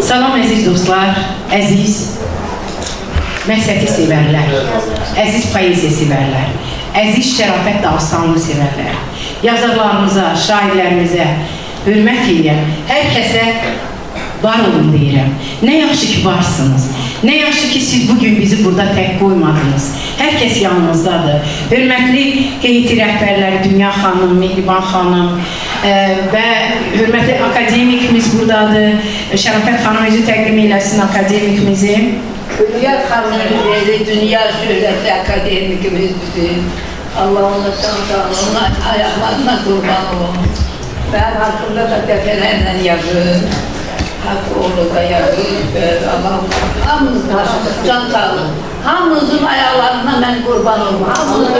Salam əziz dostlar, əziz məsəti sevərlər, əziz poeziya sevərlər, əziz şərafət dağıstanlığı sevərlər, yazarlarımıza, şairlərimizə hörmət edən hər kəsə var olun deyirəm. Nə yaxşı ki varsınız, nə yaxşı ki siz bugün bizi burada tək qoymadınız. Hər kəs yanımızdadır. Hörmətli heyeti rəhbərləri Dünya xanım, Mehriban xanım və hörmətli akademikimiz buradadır. Şərafət xanım özü təqdim eləsin akademikimizi. Dünya xanımı, dünya şöhrətli akademikimiz bizim. Allah ona sağ ayaqlarına qurban olun. Mənim haqqımda da dəfələrlə yazın. Hakkı oğlu da yazın. Allah'ım hamınızın can sağlığı. Hamınızın ayaklarına ben kurban olmam. Hamınızın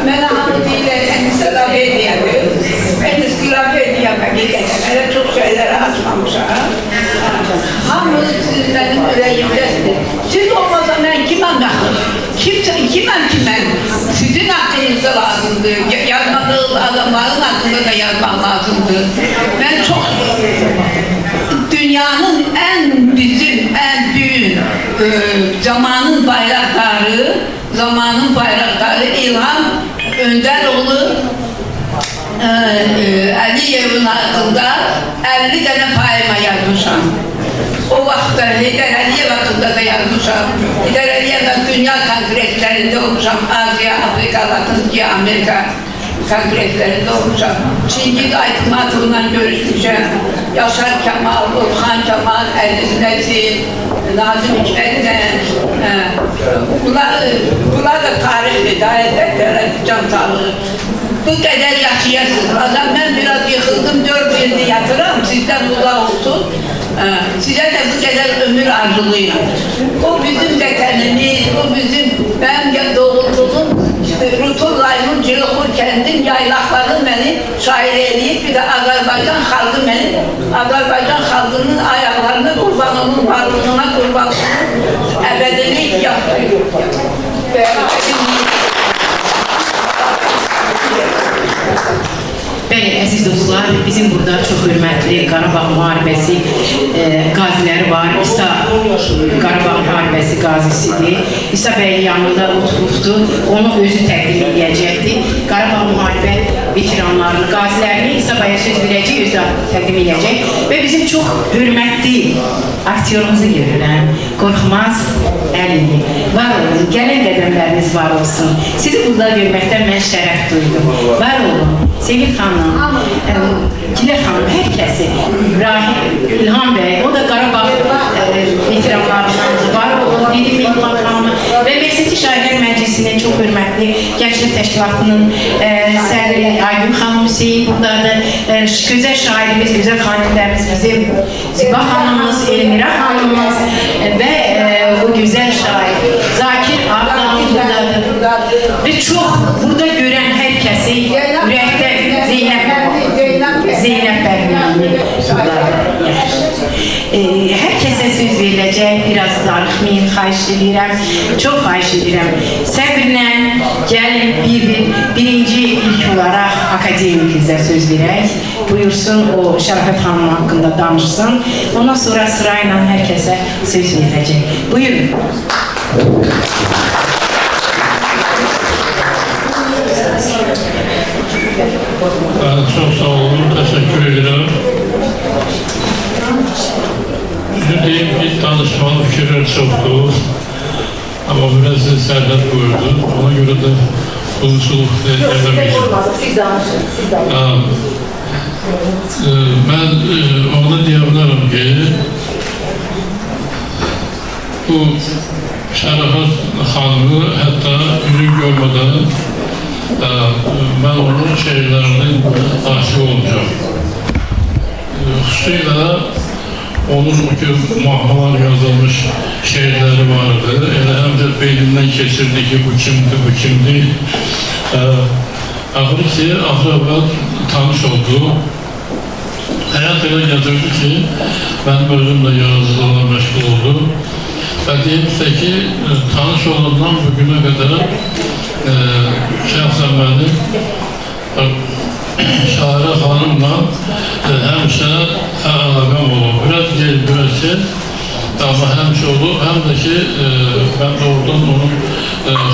ben hamdiyle en istilafe ediyordum. En istilafe ediyordum. Ben çok şeyler açmamışım. Hamınız sizlerin yüreğimdedir. Siz olmasa ben kime bakırım? Kime? Sizin aklınıza lazımdı. Yazmadığınız adamların hakkında da yazmam lazımdı. Ben çok dünyanın bizim en büyük zamanın bayraktarı İlham Önderoğlu Əliyev'in hakkında 50 tane poema yazmışam. O vaxtda Heydər Əliyev hakkında da yazmışam. Heydər Əliyev'den dünya kongreslerinde olmuşam. Asya, Afrika, Latince, Amerika kongreslerinde olmuşam. Çingiz Aytmatov'la görüşmüşəm. Yaşar Kemal, Orhan Kemal, Əziz Nəsil, Nazım Hikmətlə. Bunlar da tarihli, dairətlərə can sağlığı. Bu kadar yaşayasınız. Adam ben biraz yıkıldım, 4 yılda yatıram, sizden uzak olsun. Size de bu kadar ömür arzuluyum. O bizim vətənimiz, o bizim ben doğulduğum Rutul Laymun Cilokur kendin yaylaqları beni şair eləyib, bir de Azerbaycan halkı beni, Azerbaycan halkının ayaklarına kurban olun, varlığına kurban olun, ebedilik yaptı. Bəli, əziz dostlar, bizim burada çox hörmətli Qarabağ müharibəsi qaziləri var. İsa Qarabağ müharibəsi qazisidir. İsa bəy yanında oturubdur, onu özü təqdim edəcəkdir. Qarabağ müharibə veteranlarını, qazilərini İsa bəyə söz verəcək, özü təqdim edəcək. Və bizim çox hörmətli aktyorumuzu görürəm, Qorxmaz Əliyev. Var olun, gələn qədəmləriniz var olsun. Sizi burada görməkdən mən şərəf duydum. Var olun. Sevil xanım, Gilə xanım, hər kəsi, İlham bəy, o da Qarabağ veteranlarındandır, var olun, Dedim Mehriban xanım və Məqsədi Şairlər Məclisinin çox hörmətli Gənclik Təşkilatının sədri Aygün xanım Hüseyin buradadır, gözəl şairimiz, gözəl xanimlərimiz bizim Ziba xanımımız, Elmira xanımımız və o gözəl şair Zakir Ağdam buradadır və çox burada görən hər kəsi ürəkdə Zeynep Bərməni hər kəsə söz veriləcək, biraz darıxmayın, xahiş edirəm, çox xahiş edirəm. Səbirlə gəlin birinci ilk olaraq akademikizə söz verək, buyursun o Şərafət xanım haqqında danışsın, ondan sonra sırayla hər kəsə söz veriləcək. Buyurun. Çok sağ olun, teşekkür ederim. Diyeyim ki tanışmalı fikirler çoktu. Ama biraz sərhəd buyurdu. Ona göre de konuşulup edemeyeceğim. Ben ona diyebilirim ki bu Şərafət xanımı hatta ünlü görmeden ben onun şehirlerinin aşık olacağım. Xüsusilə onun o mahmalar yazılmış şehirleri vardı. Hem de beyninden keçirdi ki bu kimdi. Ahır tanış oldu. Hayat öyle yazırdı ki benim özümle yazılarla meşgul oldum. Ve diyeyim size ki tanış olduğundan bugüne kadar şəxsən mənim Şahirə xanımla həmişə əlaqəm olub. Biraz gel, biraz gel. Ama həmişə olub, həm də ki, mən doğrudan onun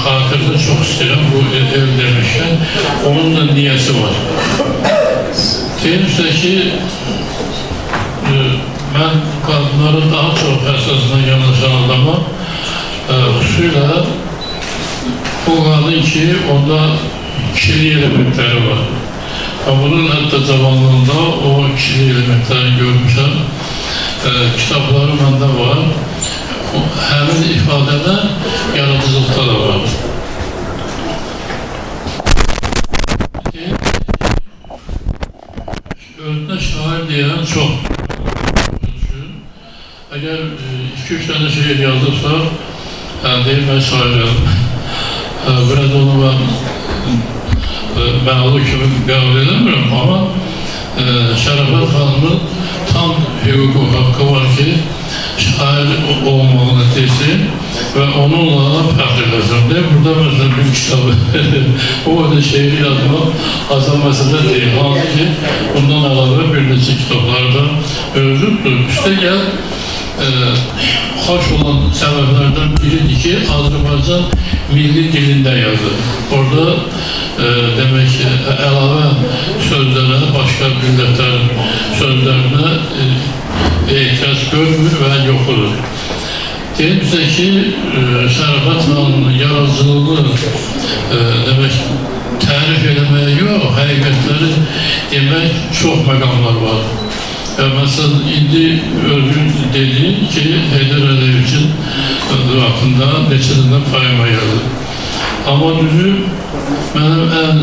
xatirini çox istəyirəm bu ev demişkən. Onun da niyəsi var. Deyimsə ki, mən qadınları daha çox əsasına yanaşan adama, xüsusilə o qadın ki, onda kişilik elementləri var. Bunun hətta cavanlığında o kişilik elementləri görmüşəm. Kitabları məndə var. Həmin ifadədə yaradıcılıqda da var. Özünə şair deyən çox. Əgər 2-3 dənə şeir yazırsa, deyim mən şairəm. Biraz onu mən mənalı kimi qəbul edəmirəm, amma Şərəfət xanımın tam hüququ, haqqı var ki, şair olmağını desin və onunla fəxr eləsin. Burada məsələn bir kitabı, o da şeiri yazmaq asan məsələ deyil. Hansı ki, bundan əlavə bir neçə kitablarda mövcuddur. Üstəgəl, xoş olan səbəblərdən biridir ki, Azərbaycan milli dilində yazır. Orada demək ki, əlavə sözlərə, başqa millətlərin sözlərinə ehtiyac görmür və yoxudur. Deyimsə ki, Şərəfət xanımın yaradıcılığı demək, tərif eləməyə yox, həqiqətləri demək çox məqamlar var. Məsələn, indi özün dedi ki, Heydər Əliyevin vaxtında neçə dənə poema yazır. Amma düzü, mənim ən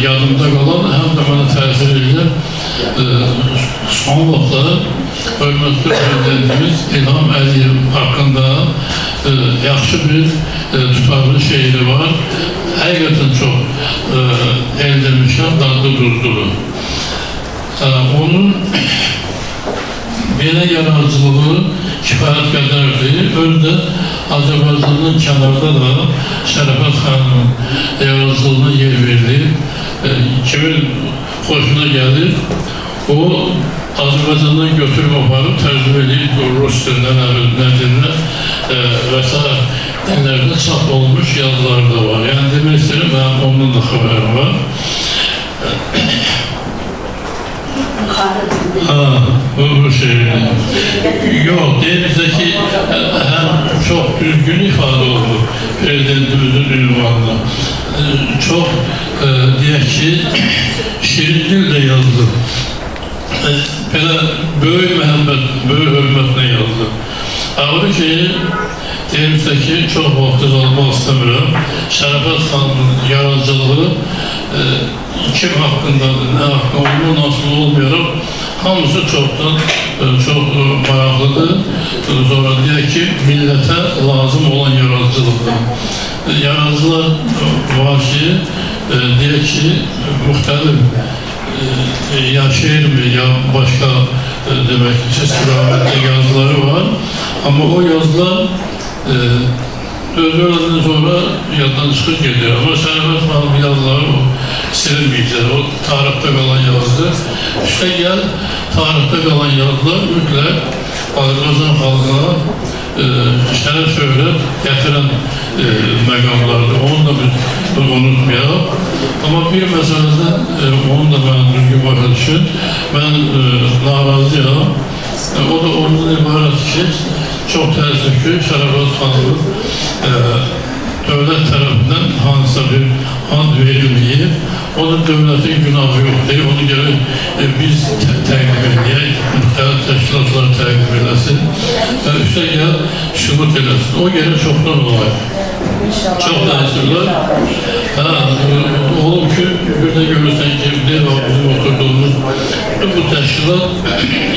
yadımda qalan, həm də mənə təsir edən son vaxtda hörmətli prezidentimiz İlham Əliyev haqqında yaxşı bir tutarlı şeiri var. Həqiqətən çox el demişəm, dadlı duzludur. Onun belə yaradıcılığı kifayət qədərdir. Özdə Azərbaycanın kənarda da Şərəfət xanımın yaradıcılığına yer verilir. Kimin xoşuna gəlir, o Azərbaycandan götürüb aparıb, tərcümə edib, Rus dilindən, nə dilinə və s. dillərdə çap olmuş yazılar da var. Yəni demək istəyirəm, mənim ondan da xəbərim var. Bu şey. Yox, deyimizdə ki, həm çox düzgün ifadə oldu prezidentimizin ünvanına. Çox, deyək ki, şirin dillə yazdı. Belə böyük məhəbbət, böyük hörmətlə yazdı. Ağrı ki, deyimizdə ki, çox vaxtı almaq istəmirəm. Şərəfət xanımın yaradıcılığı kim haqqındadır, nə haqqında olduğu nasıl olmayaraq, hamısı çoxdan çox maraqlıdır. Sonra deyək ki, millətə lazım olan yaradıcılıqdır. Yaradıcılar var ki, deyək ki, müxtəlif ya şeir mi, ya başqa demək ki, istiqamətli yazıları var. Amma o yazılar özü sonra yaddan çıxır gedir. Ama Şərəfət xanımın yazıları silinməyəcək, o tarixdə qalan yazıdır. Üstəgəl, tarixdə qalan yazılar mütləq Azərbaycan xalqına şərəf şöhrət gətirən məqamlardır. Onu da biz unutmayaq. Amma bir məsələdən, onu da mən düzgün başa düşün, mən narazıyam. O da ondan ibarət ki, çox təəssüf ki, Şərəfət xanımın dövlət tərəfindən hansısa bir and verilməyib. Onun dövlətin günahı yoxdur. Onu gələk biz təqdim edəyək, müxtəlif təşkilatlar təqdim eləsin. Üstəgəl sübut eləsin. O gələk çoxdan olayı. Çox təəssürlər. Olub ki, bir də görürsən ki, bizim oturduğumuz bu təşkilat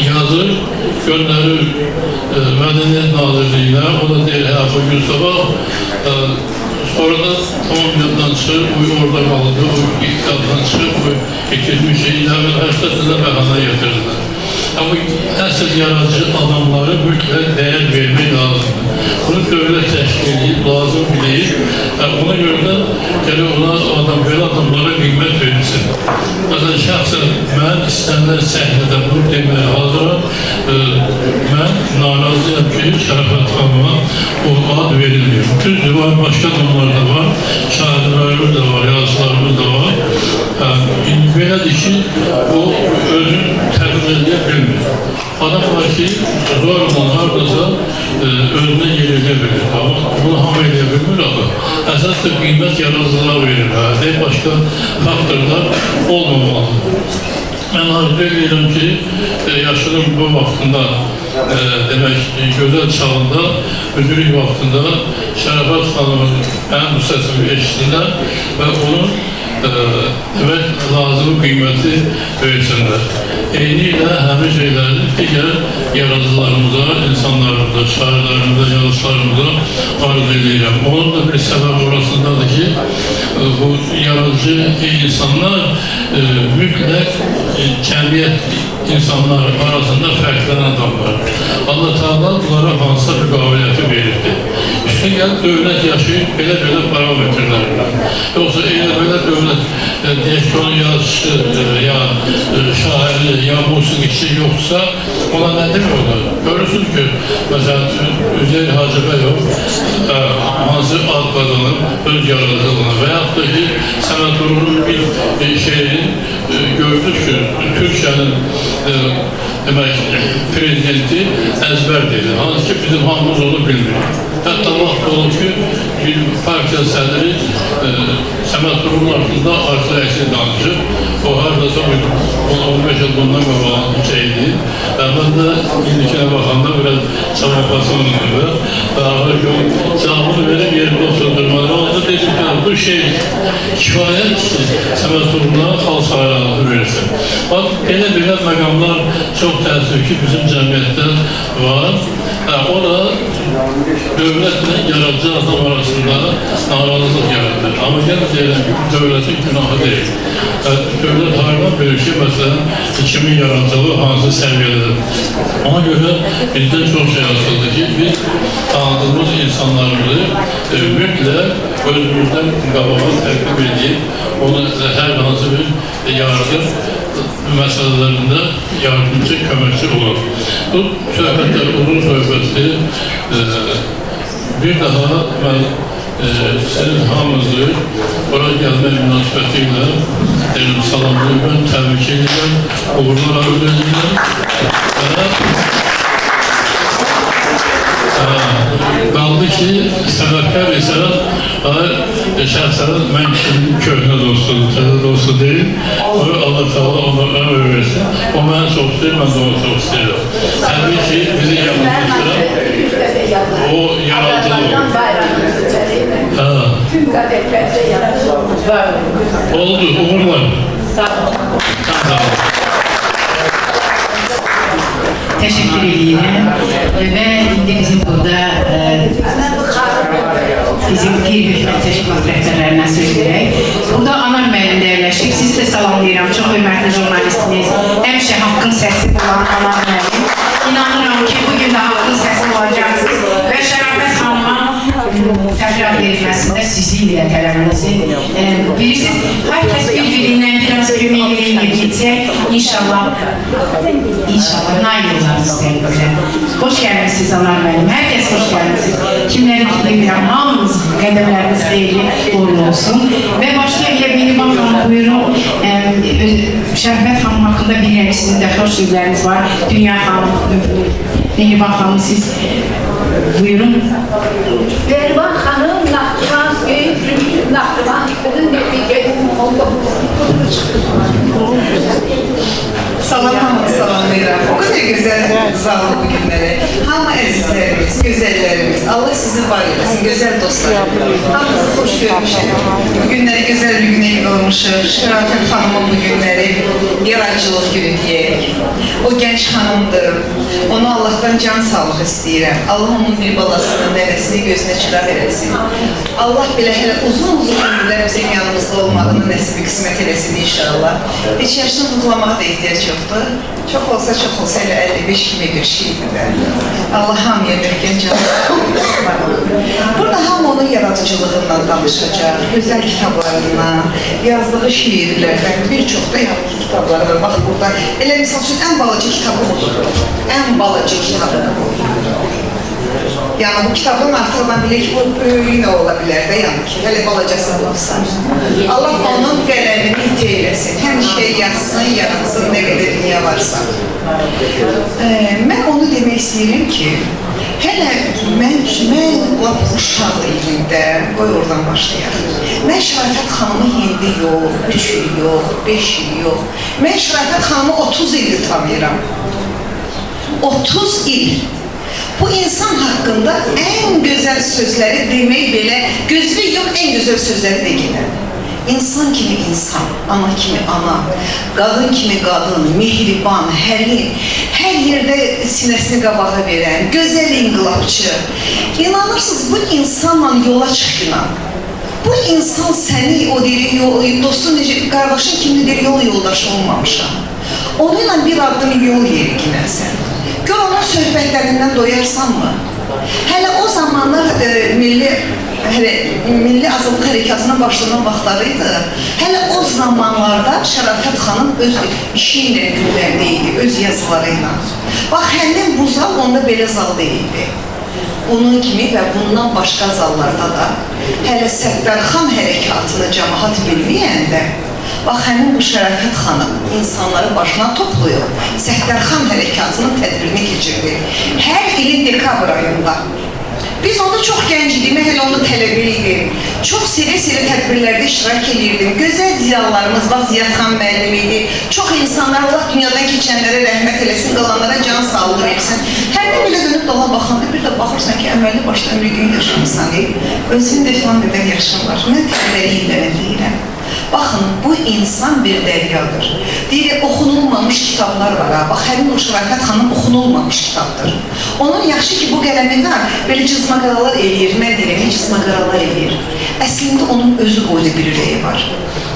yazır, göndərir Mədəniyyət Nazirliyinə, o da deyir, bugün sabah, sonra da tamam yaddan çıxır, orada qaldı, o ilk yaddan çıxır, o itirmiş şeyi, həmin 80 sənə bəhanə getirirlər. Ama əsl yaradıcı adamları mütləq dəyər vermək lazımdır. Bunu dövlət təşkil edib, lazım bilir. Ona görə də belə adamlara qiymət verilsin. Məsələn, şəxsən mən istənilən səhnədə bunu deməyə hazıram. Mən narazıyam ki, Şərəfət xanıma o ad verilmiyor. Düzdür, var, başqa adamlar da var, şahidlərimiz də var, yazılarımız da var. Belədir ki, o özünü təqdim edə bilmir. Adam var ki, zorla haradasa özünə yer edə bilir. Bunu hamı edə bilmir ama əsas da qiymət yaradıcılar verir. Başqa faktorlar olmamalıdır. Mən arzu edirəm ki, yaşının bu vaxtında, demək, gözəl çağında, müdürlük vaxtında Şərəfət xanımın mənim bu səsimi eşitsinlər və onun demək, lazım qiyməti versinlər. Eyni ilə həmin şeyləri digər yaradıcılarımıza, insanlarımıza, şairlərimizə, yazışlarımıza arzu edirəm. Onun da bir səbəb orasındadır ki, bu yaradıcı insanlar mütləq cəmiyyət insanları arasında fərqlənən adamlar. Allah Teala bunlara hansısa bir qabiliyyəti verirdi. Üstün gəlib dövlət yaşayır belə parametrlərlə. Yoxsa belə dövlət deyək ki, onun yazışı, ya şairi, ya musiqiçi yoxsa ona nə demək olur? Görürsünüz ki, məsələn, Üzeyir Hacıbəyov hansı ad qazanır, öz yaradıcılığına və yaxud da ki, Səməd Vurğunun bir şeyini gördük ki, Türkiyənin demək, prezidenti əzbər dedi. Hansı ki, bizim hamımız onu bilmiyor. Hətta vaxt olub ki, bir partiya sədri Səməd Vurğunun haqqında artıq əksini danışır. O haradasa 15 il bundan qabalan bir şeydir. Mən də indikine baxanda biraz çabapasını oldu. Daha ki, o cevabını verib yerində oturdurmalı. Onda dedim ki, bu şey kifayət ki, Səməd Vurğun'a xalq hayranlığı verirsin. Bax, belə məqamlar çox təəssüf ki, bizim cəmiyyətdə var. O da dövlətle yaradıcı adam arasında narazılıq yaradır. Amma gəlin deyirəm ki, dövlətin günahı deyil. Dövlət hariban bilir ki, məsələn, kimin yaradıcılığı hansı səviyyəlidir. Ona görə bizdən çox şey asıldı ki, biz tanıdığımız insanlarımızı mütləq özümüzdən qabağa təqdim edib, onu hər hansı bir yardım məsələlərində yardımcı, köməkçi olur. Bu söhbətlər uzun söhbətdir. Bir daha mən sizin hamınızı oraya gəlmək münasibətilə salamlayıram, təbrik edirəm, uğurlar arzu edirəm. Qaldı ki, səbəbkar isə şəxsən mən kimin köhnə dostudur, təzə dostu deyil. Allah Teala ona ömür versin. O məni çox istəyir, mən də onu çox istəyirəm. Təbii ki, bizi yanımızda o yaradıcılıq oldu, uğurlar. Sağ olun. Teşekkür ederim. Ve indi bizim burada bizim qeyri-hükümət təşkilat rəhbərlərindən söz verək. Burada Anar müəllim yerləşik. Sizi də salamlayıram. Çox hörmətli jurnalistiniz. Həmişə haqqın səsi olan Anar müəllim. İnanıram ki, bugün də haqqın səsi olacaqsınız. Və Şərəfət xanıma təkrar verilməsində sizin ilə tələbinizi bilirsiniz. Hər kəs bir-birindən biraz köməkliyi edəcək. İnşallah nail olarız sizlərlə. Hoş gəlmişsiniz Anar müəllim. Hər kəs hoş gəlmişsiniz. Kimləri bilmirəm, hamınız qədəmləriniz xeyirli uğurlu olsun. Və başqa ilə Mehriban xanım buyurun. Şərəfət xanım haqqında bilirəm, sizin də xoş sözləriniz var. Dünya xanım, Mehriban xanım siz buyurun. Mehriban xanım Naxçıvan Naxçıvan qızın nəticəsi 19 Salam hamını salamlayıram. O kadar güzel zalı bu günləri. Hamı əzizlərimiz, gözəllərimiz. Allah sizi var etsin, gözəl dostlar. Hamınızı xoş görmüşəm. Bu günləri gözəl bir günə yığılmışıq. Şərəfət xanımın bu günləri yaradıcılıq günü deyək. O gənc xanımdır. Ona Allahdan can sağlığı istəyirəm. Allah onun bir balasını, nəvəsini gözünə çıraq eləsin. Allah belə hələ uzun ömürlər bizim yanımızda olmağını nəsibi qismət eləsin inşallah. Heç yaşını tutlamağa da ehtiyac yoxdur. Çox olsa elə 55 kimi bir şeydir də. Allah hamıya möhkəm can sağlığı versin. Burada hamı onun yaradıcılığından danışacaq, gözəl kitablarından, yazdığı şiirlərdən, bir çox da yazdığı kitabları var. Bax burada, elə misal üçün ən balaca kitabı odur. Ən balaca kitabı odur. Yəni bu kitabdan artıqdan bilir ki, bu böyüyü nə ola bilər də, yəni ki, hələ balacası olsa. Allah onun qələmini iti eyləsin, həmişə yazsın, yaratsın, nə qədər dünya varsa. Mən onu demək istəyirəm ki, hələ mən uşaq ilində, qoy oradan başlayaq. Mən Şərafət xanımı 7 yox, 3 il yox, 5 il yox. Mən Şərafət xanımı 30 ildir tanıyıram. 30 il. Bu insan haqqında ən gözəl sözləri demək belə, gözlü yox, ən gözəl sözləri deyirlər. İnsan kimi insan, ana kimi ana, qadın kimi qadın, mehriban, həlim, hər yerdə sinəsini qabağa verən, gözəl inqilabçı. İnanırsınız, bu insanla yola çıxınan, bu insan səni, o deyir, dostun necə, qardaşın kimlidir, yol yoldaşı olmamışam. Onunla bir addım yol yeri girəsən. Gör onun söhbətlərindən doyarsanmı? Hələ o zamanlar Milli Azadlıq Hərəkatının başlanan vaxtlarıydı. Hələ o zamanlarda Şərafət xanım öz işi ilə gündəmdə idi, öz yazılarıyla. Bax, həmin bu zal onda belə zal deyildi. Bunun kimi və bundan başqa zallarda da hələ Səttərxan hərəkatını cəmaat bilməyəndə, bax, həmin bu Şərafət xanım insanları başına toplayıb, Səttərxan hərəkatının tədbirini keçirdi. Hər ilin dekabr ayında. Biz onda çox gənc idik, mən hələ onu tələbə idim. Çox sirə tədbirlərdə iştirak edirdim. Gözəl ziyalılarımız, bax, Ziyad xan müəllim idi. Çox insanlar, Allah dünyadan keçənlərə rəhmət eləsin, qalanlara can sağlığı versin. Hərdən belə dönüb dola baxanda, bir də baxırsan ki, əməlli başdan bir gün yaşamısan, özünün də filan qədər yaşam var. Mən tələbəliyim də mən deyirəm. Baxın, bu insan bir dəryadır. Deyir, oxunulmamış kitablar var. Bax, həmin o Şərafət xanım oxunulmamış kitabdır. Onun yaxşı ki, bu qələmindən belə cızmaqaralar eləyir. Mən deyirəm, cızmaqaralar eləyir. Əslində onun özü boyda bir ürəyi var.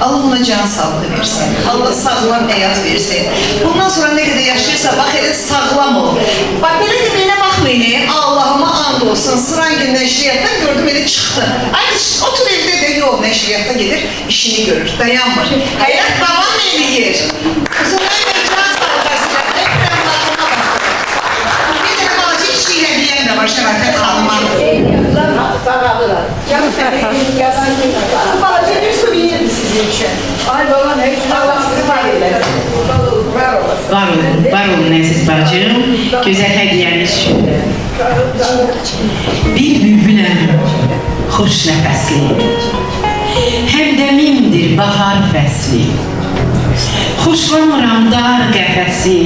Allah ona can sağlığı versin. Allah sağlam həyat versin. Bundan sonra nə qədər yaşayırsa, bax, elə sağlam ol. Bax, belə də belə baxmayın, Allahıma and olsun. Sıran gün nəşriyyatdan gördüm, elə çıxdı. Aynı otur evdə də yox, nəşriyyatda gedir, işini görür, dayanmır. Həyat davam eləyir. Uzunlar və can sağlıqasına, əkrəm lağına basır. Bir də balaca işçiyle deyən də var Şərafət xanıma. Sağadılar. Balaca bir su yiyirdi sizin üçün. Ay babam, Allah sizi var eylesin. Var olun əziz bacım, gözəl hədiyyəniz üçün. Bir bülbüləm, xoş nəfəsli, həmdəmimdir bahar fəsli. Xoşlanmıram dar qəfəsi,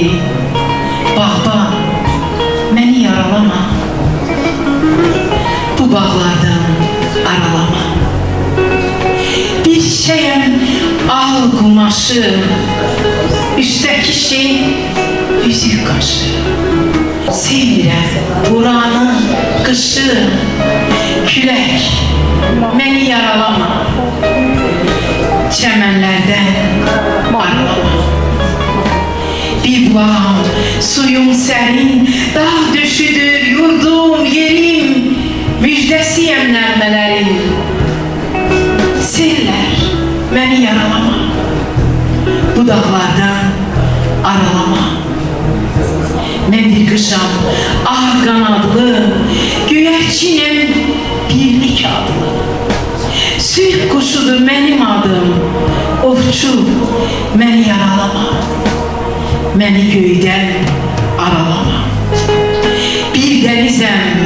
bağban, məni yaralama. Bu bağlardan aralama. Bir çiçəyəm ağ qumaşı, üstəki şey yüzük qaşı. Sevirəm buranı, qışı, külək, məni yaralama. Çəmənlərdən aralama. Bir buağım, suyum sərin, dağ düşüdür, yurdum, yerim, müjdəsiyəm nəğmələrin. Sellər, məni yaralama. Bu dağlardan aralama. Mən bir qışam, ağ qanadlı, göyərçinəm, birlik adlı. Sülh quşudur mənim adım, ovçu, məni yaralama. Məni göydən aralama. Bir dənizəm,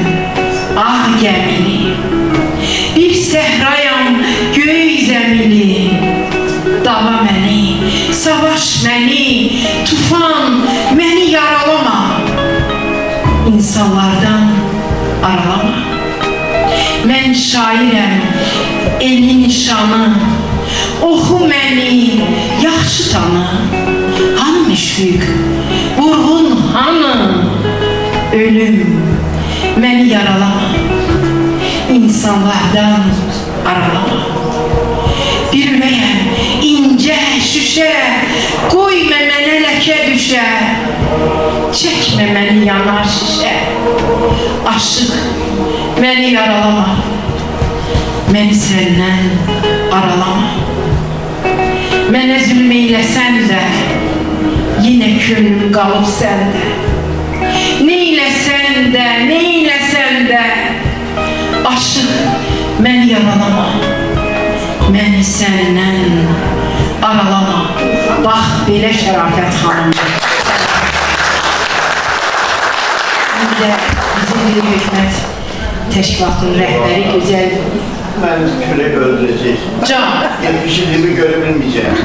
ağ gəmili, bir səhrayam, göy zəmili. Dava məni, savaş məni, tufan məni yaralama. İnsanlardan aralama. Mən şairəm, elin nişanı, oxu məni, yaxşı tanı. küçük. Vurğun hanı, ölüm, məni yaralama. İnsanlardan aralama. Bir ürəyəm, incə, şüşə, qoyma mənə ləkə düşə. Çəkmə məni yanar şişə. Aşıq, məni yaralama. Məni səndən aralama. Mənə zülm eyləsən də, yenə könlüm qalıb səndə. Neyləsən də, neyləsən də, aşıq, məni yaralama. Məni səndən aralama. Bax, belə Şərafət xanımdır. Bir də bizim bir hükümət təşkilatının rəhbəri gözəl Ben köle öldürecek. Can. Geçmişimi görebilmeyeceğim.